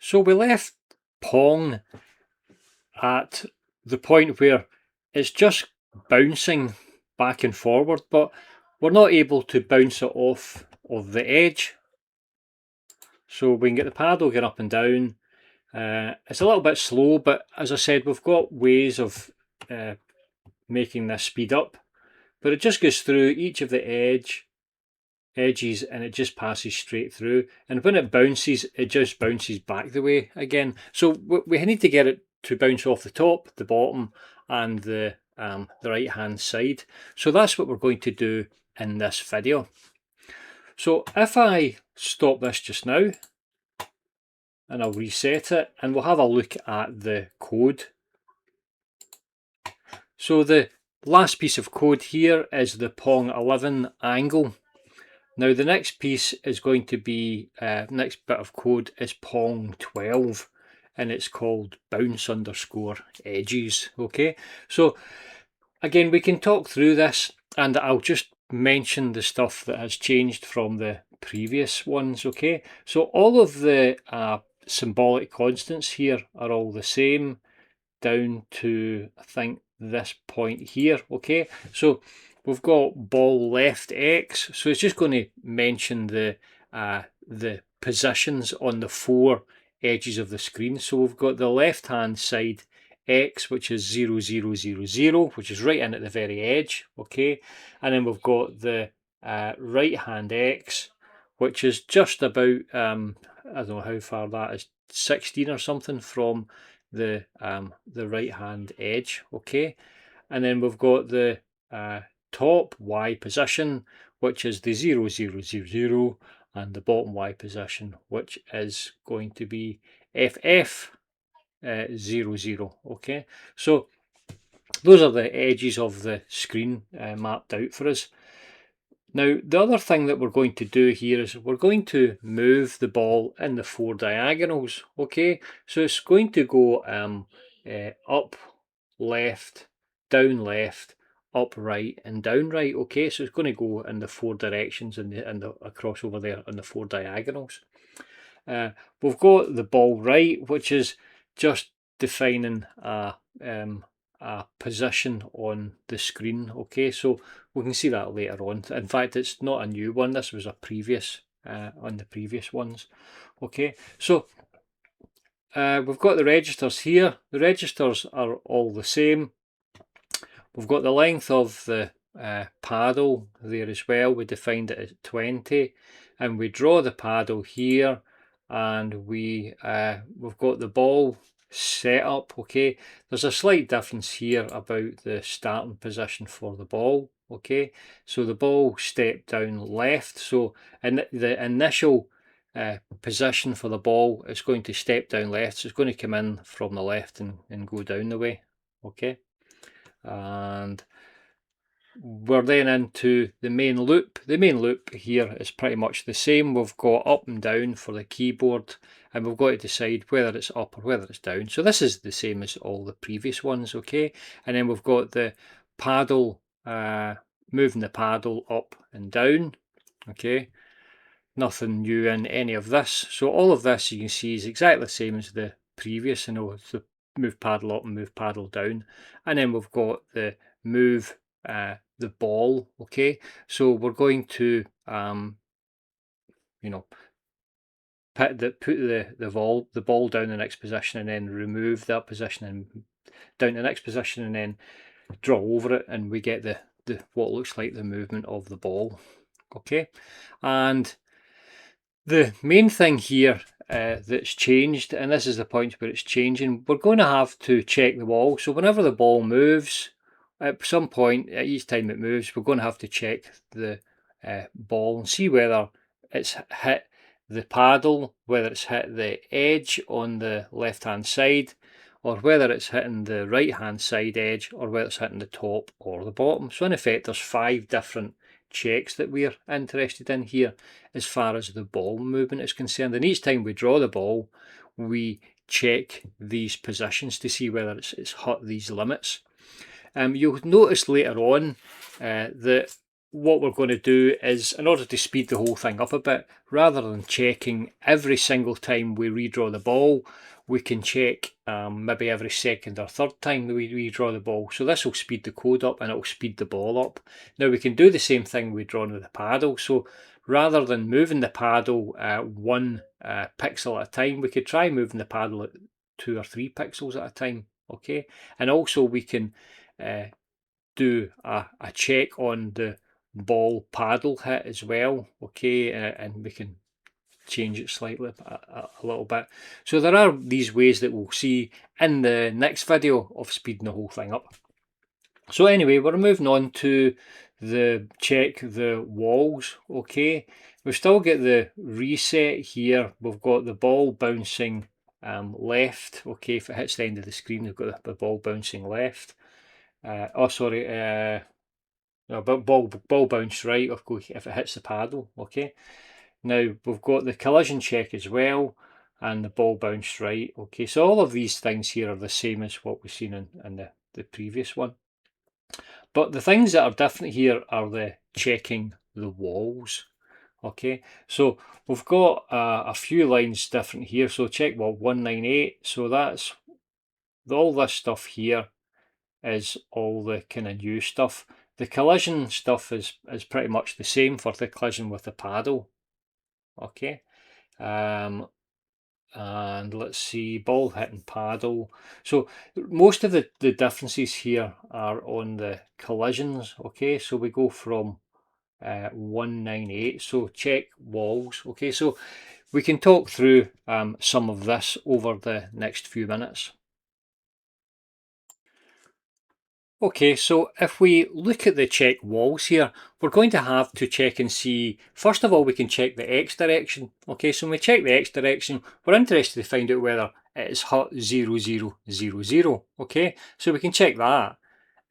So we left Pong at the point where it's just bouncing back and forward, but we're not able to bounce it off of the edge. So we can get the paddle going up and down. It's a little bit slow, but as I said, we've got ways of making this speed up. But it just goes through each of the edges and it just passes straight through. And when it bounces, it just bounces back the way again. So we need to get it to bounce off the top, the bottom, and the right hand side. So that's what we're going to do in this video. So if I stop this just now, and I'll reset it, and we'll have a look at the code. So the last piece of code here is the Pong 11 angle. Now the next piece is going to be, next bit of code is Pong 12, and it's called bounce underscore edges. Okay, so again, we can talk through this, and I'll just mention the stuff that has changed from the previous ones. Okay, so all of the symbolic constants here are all the same down to, I think, this point here. Okay, so we've got ball left X, so it's just going to mention the positions on the four edges of the screen. So we've got the left hand side X, which is 0, 0, 0, 0, which is right in at the very edge. Okay, and then we've got the right hand X, which is just about I don't know how far that is, 16 or something from the right hand edge. Okay, and then we've got the top Y position, which is the 0, 0, 0, 0, and the bottom Y position, which is going to be FF 0, 0. Okay, so those are the edges of the screen mapped out for us. Now, the other thing that we're going to do here is we're going to move the ball in the four diagonals. Okay, so it's going to go up, left, down left, up right, and down right. Okay, so it's going to go in the four directions and across over there on the four diagonals. We've got the ball right, which is just defining a position on the screen. Okay, so we can see that later on. In fact, it's not a new one. This was a previous on the previous ones. Okay, so we've got the registers here. The registers are all the same. We've got the length of the paddle there as well. We defined it at 20, and we draw the paddle here, and we've got the ball set up. Okay, there's a slight difference here about the starting position for the ball. Okay, so the ball stepped down left, so in the initial position for the ball is going to step down left, so it's going to come in from the left and go down the way. Okay, and we're then into the main loop. The main loop here is pretty much the same. We've got up and down for the keyboard, and we've got to decide whether it's up or whether it's down. So this is the same as all the previous ones. Okay, and then we've got the paddle, moving the paddle up and down. Okay, nothing new in any of this. So all of this you can see is exactly the same as the previous. You know, it's the move paddle up and move paddle down, and then we've got the move the ball. Okay, so we're going to you know, put the ball down the next position, and then remove that position and down the next position, and then draw over it, and we get the what looks like the movement of the ball. Okay, and the main thing here that's changed, and this is the point where it's changing, we're going to have to check the ball. So whenever the ball moves, at some point, at each time it moves, we're going to have to check the ball and see whether it's hit the paddle, whether it's hit the edge on the left hand side, or whether it's hitting the right hand side edge, or whether it's hitting the top or the bottom. So in effect, there's 5 different checks that we're interested in here as far as the ball movement is concerned, and each time we draw the ball we check these positions to see whether it's hit these limits. You'll notice later on that what we're going to do is, in order to speed the whole thing up a bit, rather than checking every single time we redraw the ball, we can check maybe every second or third time that we redraw the ball. So this will speed the code up and it will speed the ball up. Now we can do the same thing with drawing with the paddle. So rather than moving the paddle one pixel at a time, we could try moving the paddle at 2 or 3 pixels at a time. Okay, and also we can do a check on the ball paddle hit as well. Okay, and we can change it slightly a little bit. So there are these ways that we'll see in the next video of speeding the whole thing up. So anyway, we're moving on to the check the walls. Okay, we've still got the reset here. We've got the ball bouncing left. Okay, if it hits the end of the screen, we've got the ball bouncing left. Oh, sorry. No, but ball bounce right, of course, if it hits the paddle. Okay. Now we've got the collision check as well, and the ball bounce right. Okay, so all of these things here are the same as what we've seen in the previous one. But the things that are different here are the checking the walls. Okay, so we've got a few lines different here. So check wall 198. So that's all this stuff here is all the kind of new stuff. The collision stuff is pretty much the same for the collision with the paddle. Okay, and let's see, ball hitting paddle. So most of the differences here are on the collisions. Okay, so we go from 198. So check walls. Okay, so we can talk through some of this over the next few minutes. Okay, so if we look at the check walls here, we're going to have to check and see, first of all, we can check the X direction. Okay, so when we check the X direction, we're interested to find out whether it is hot 0, 0, 0, 0. Okay, so we can check that.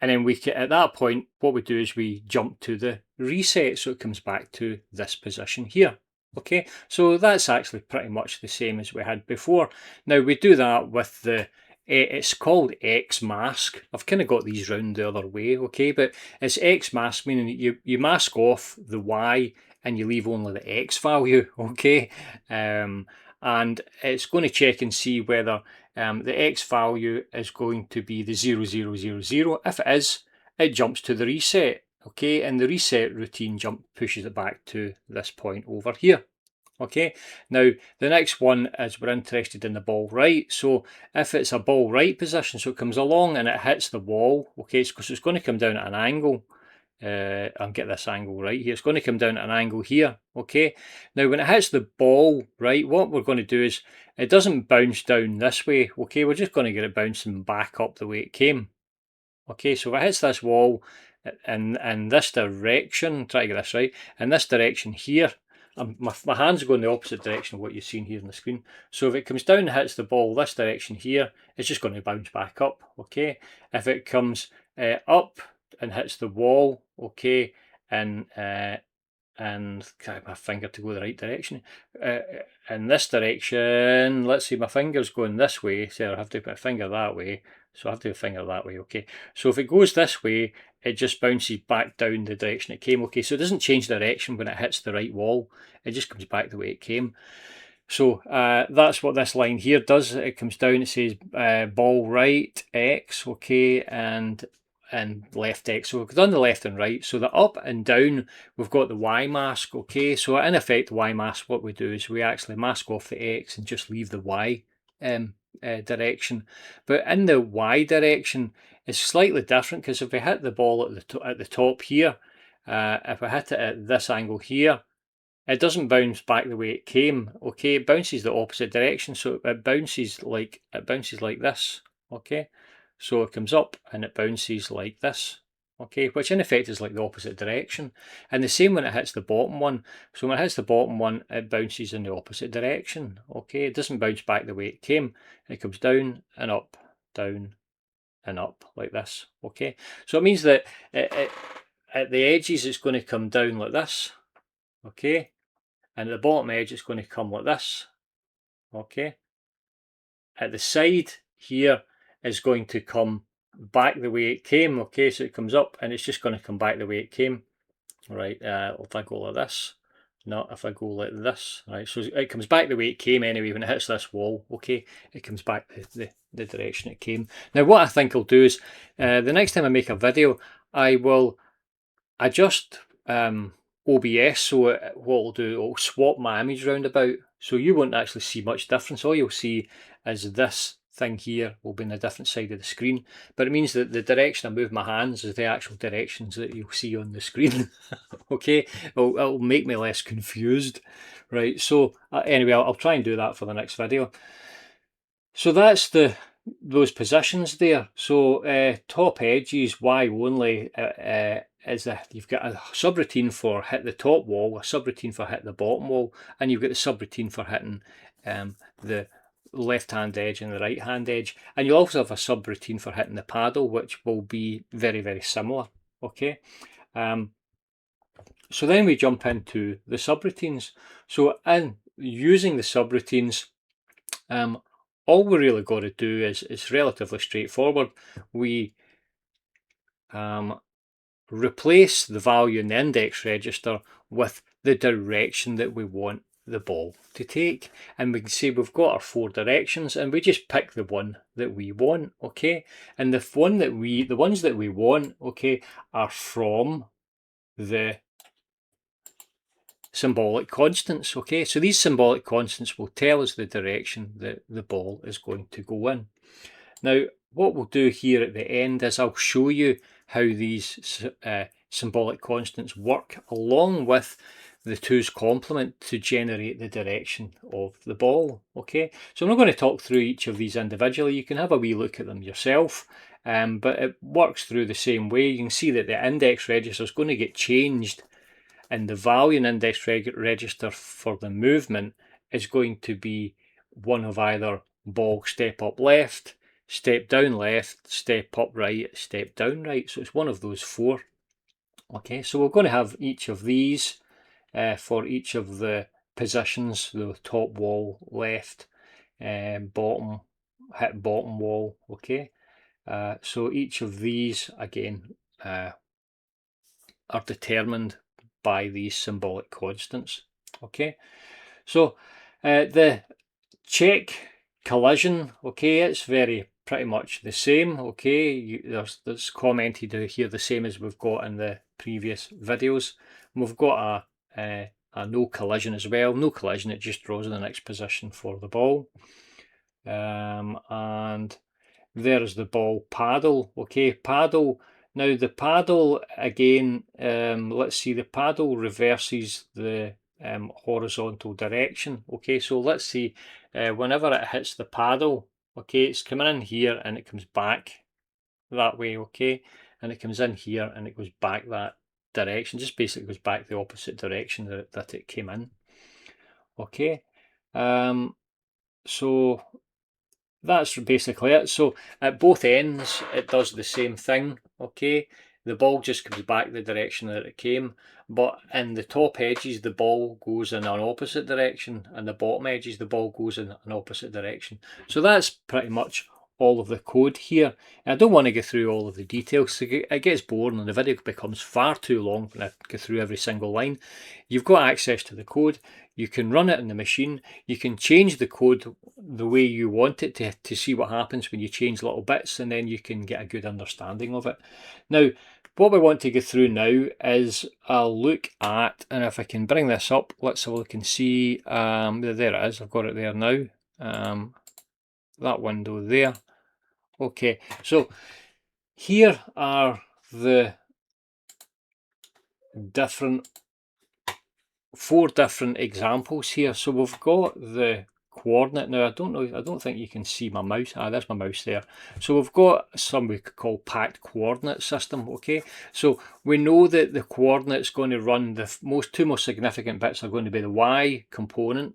And then we can, at that point, what we do is we jump to the reset, so it comes back to this position here. Okay, so that's actually pretty much the same as we had before. Now we do that with the it's called X mask. I've kind of got these round the other way, okay, but it's X mask, meaning you mask off the Y and you leave only the X value, okay, and it's going to check and see whether the X value is going to be the 0, 0, 0, 0. If it is, it jumps to the reset, okay, and the reset routine jump pushes it back to this point over here. Okay, now the next one is we're interested in the ball right. So if it's a ball right position, so it comes along and it hits the wall, okay, because it's going to come down at an angle. I'll get this angle right here. It's going to come down at an angle here, okay. Now when it hits the ball right, what we're going to do is it doesn't bounce down this way, okay. We're just going to get it bouncing back up the way it came. Okay, so if it hits this wall in this direction, try to get this right, in this direction here, my hand's going the opposite direction of what you've seen here on the screen. So if it comes down and hits the ball this direction here, it's just going to bounce back up, okay? If it comes up and hits the wall, okay, and get my finger to go the right direction. In this direction, let's see, my finger's going this way, so I have to put my finger that way. So I have to put a finger that way, okay. So if it goes this way, it just bounces back down the direction it came, okay. So it doesn't change direction when it hits the right wall. It just comes back the way it came. So that's what this line here does. It comes down, it says ball right X, okay, and left X. So we've done the left and right. So the up and down, we've got the Y mask, okay. So in effect, the Y mask, what we do is we actually mask off the X and just leave the Y direction. But in the Y direction, it's slightly different because if we hit the ball at the top here, if I hit it at this angle here, it doesn't bounce back the way it came, okay. It bounces the opposite direction, so it bounces like this, okay. So it comes up and it bounces like this, okay, which in effect is like the opposite direction. And the same when it hits the bottom one. So when it hits the bottom one, it bounces in the opposite direction, okay. It doesn't bounce back the way it came. It comes down and up, down and up like this, okay. So it means that at the edges it's going to come down like this, okay. And at the bottom edge, it's going to come like this, okay. At the side here is going to come back the way it came, okay. So it comes up and it's just going to come back the way it came. right? If I go like this, not if I go like this, right? So it comes back the way it came anyway. When it hits this wall, okay, it comes back the direction it came. Now what I think I'll do is, the next time I make a video, I will adjust OBS, so what I'll do, I'll swap my image round about, so you won't actually see much difference. All you'll see is this thing here will be on a different side of the screen, but it means that the direction I move my hands is the actual directions that you'll see on the screen. Okay, it'll make me less confused, right? So anyway, I'll try and do that for the next video. So that's those positions there. So top edges, Y only, is you've got a subroutine for hit the top wall, a subroutine for hit the bottom wall, and you've got the subroutine for hitting the left hand edge and the right hand edge, and you also have a subroutine for hitting the paddle, which will be very, very similar. Okay. So then we jump into the subroutines. So in using the subroutines, all we really got to do is relatively straightforward. We replace the value in the index register with the direction that we want the ball to take, and we can see we've got our 4 directions, and we just pick the one that we want. Okay, and the ones that we want, okay, are from the symbolic constants. Okay, so these symbolic constants will tell us the direction that the ball is going to go in. Now what we'll do here at the end is I'll show you how these symbolic constants work along with the 2's complement to generate the direction of the ball. Okay, so I'm not going to talk through each of these individually. You can have a wee look at them yourself, but it works through the same way. You can see that the index register is going to get changed, and the value in index register for the movement is going to be one of either ball step up left, step down left, step up right, step down right. So it's one of those 4. Okay, so we're going to have each of these for each of the positions: the top wall left, bottom, hit bottom wall. Okay, so each of these again are determined by these symbolic constants. Okay, so the check collision, okay, it's pretty much the same. Okay, there's commented here the same as we've got in the previous videos. And we've got a no collision as well. No collision, it just draws in the next position for the ball. And there's the ball paddle. Okay, paddle. Now the paddle again, let's see, the paddle reverses the horizontal direction. Okay, so let's see, whenever it hits the paddle, okay, it's coming in here and it comes back that way. Okay, and it comes in here and it goes back that direction, just basically goes back the opposite direction that it came in. Okay, so that's basically it. So at both ends it does the same thing. Okay, the ball just comes back the direction that it came, but in the top edges the ball goes in an opposite direction, and the bottom edges the ball goes in an opposite direction. So that's pretty much all of the code here. I don't want to go through all of the details, so it gets boring and the video becomes far too long when I go through every single line. You've got access to the code, you can run it in the machine, you can change the code the way you want it to see what happens when you change little bits, and then you can get a good understanding of it. Now what we want to go through now is a look at, and if I can bring this up, let's have a look and see, there it is, I've got it there now, that window there. Okay, so here are the 4 different examples here. So we've got the coordinate. Now I don't think you can see my mouse. There's my mouse there. So we've got some we could call packed coordinate system. Okay, so we know that the coordinate's going to run, the 2 most significant bits are going to be the y component,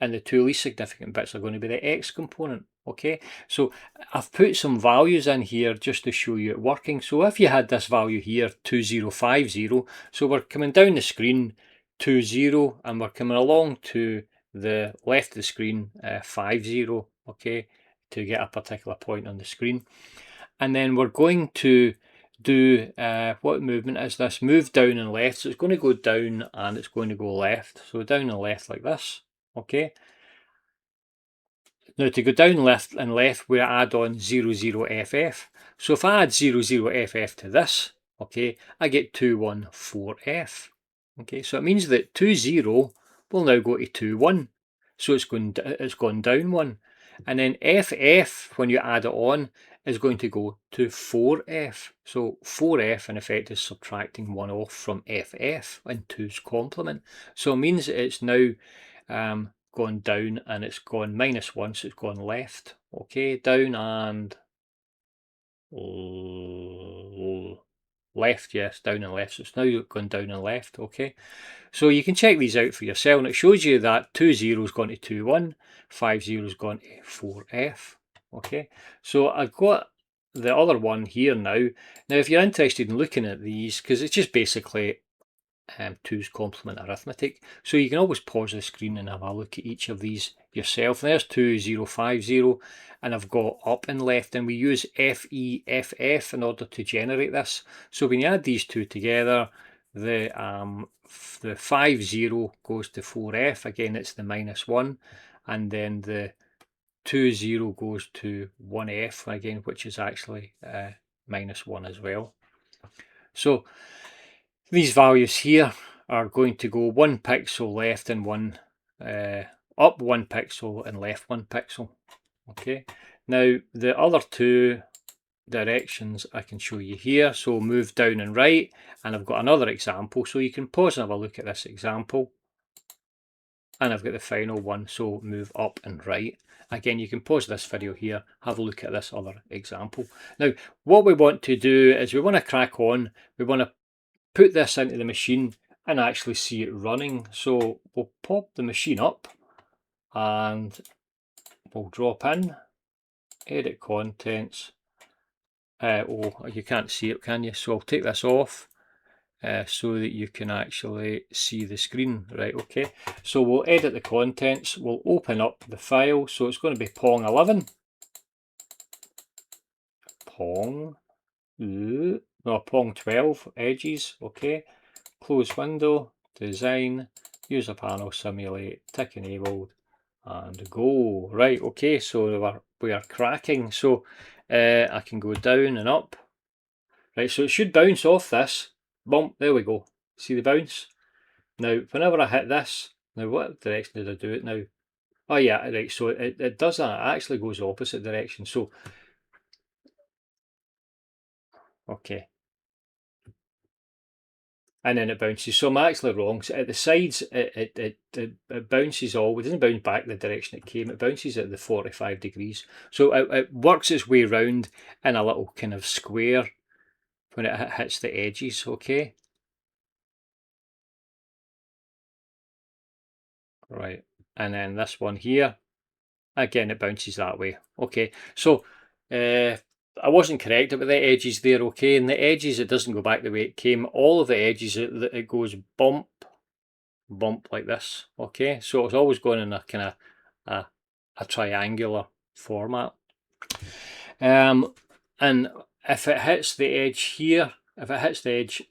and the 2 least significant bits are going to be the x component. Okay, so I've put some values in here just to show you it working. So if you had this value here, 2050, so we're coming down the screen 20, and we're coming along to the left of the screen 50, okay, to get a particular point on the screen. And then we're going to do, what movement is this? Move down and left. So it's going to go down and it's going to go left. So down and left like this. Okay. Now to go down left and left, we add on 00FF. So if I add 00FF to this, okay, I get 214F. Okay, so it means that 20 will now go to 21. So it's gone down one. And then FF, when you add it on, is going to go to 4F. So 4F in effect is subtracting 1 off from FF in 2's complement. So it means that it's now gone down and it's gone -1, so it's gone left. Okay, down and left, yes, down and left. So it's now gone down and left. Okay, so you can check these out for yourself, and it shows you that 20's gone to 21, 50's gone to 4F. Okay, so I've got the other one here now. Now, if you're interested in looking at these, because it's just basically 2's complement arithmetic. So you can always pause the screen and have a look at each of these yourself. There's 2050, and I've got up and left, and we use FEFF in order to generate this. So when you add these two together, the 50 goes to 4F. Again, it's the -1, and then the 20 goes to 1F again, which is actually -1 as well. So these values here are going to go 1 pixel left and one up 1 pixel and left 1 pixel. Okay, now the other two directions I can show you here. So move down and right, and I've got another example, so you can pause and have a look at this example. And I've got the final one, so move up and right. Again, you can pause this video here, have a look at this other example. Now, what we want to do is we want to crack on. We want to put this into the machine and actually see it running. So we'll pop the machine up and we'll drop in, edit contents. Oh, you can't see it, can you? So I'll take this off so that you can actually see the screen. Right, okay. So we'll edit the contents, we'll open up the file. So it's going to be Pong 11. Pong, no, Pong 12, edges, okay. Close window, design, user panel, simulate, tick enabled, and go. Right, okay, so we are cracking. So I can go down and up. Right, so it should bounce off this. Bump, there we go. See the bounce? Now, whenever I hit this, now what direction did I do it now? Oh yeah, right, so it does that. It actually goes opposite direction. So, okay. And then it bounces. So I'm actually wrong. So at the sides, it bounces all. It doesn't bounce back the direction it came. It bounces at the 45 degrees. So it works its way round in a little kind of square when it hits the edges, okay? Right. And then this one here, again, it bounces that way. Okay. So I wasn't correct about the edges there, okay? And the edges, it doesn't go back the way it came. All of the edges, it goes bump, bump like this, okay? So it's always going in a kind of a triangular format. And if it hits the edge here, if it hits the edge,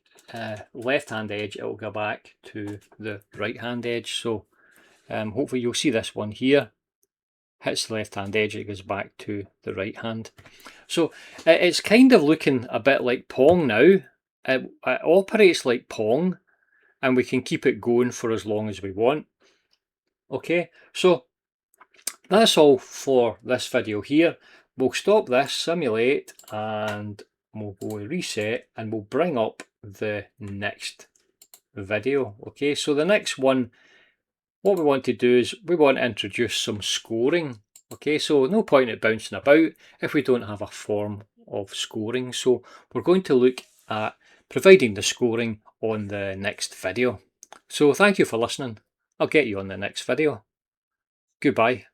left-hand edge, it will go back to the right-hand edge. So hopefully you'll see this one here. Hits the left-hand edge, it goes back to the right hand. So it's kind of looking a bit like Pong now. It operates like Pong, and we can keep it going for as long as we want. Okay, so that's all for this video here. We'll stop this, simulate, and we'll go reset, and we'll bring up the next video. Okay, so the next one, what we want to do is we want to introduce some scoring. Okay, so no point in bouncing about if we don't have a form of scoring. So we're going to look at providing the scoring on the next video. So thank you for listening. I'll get you on the next video. Goodbye.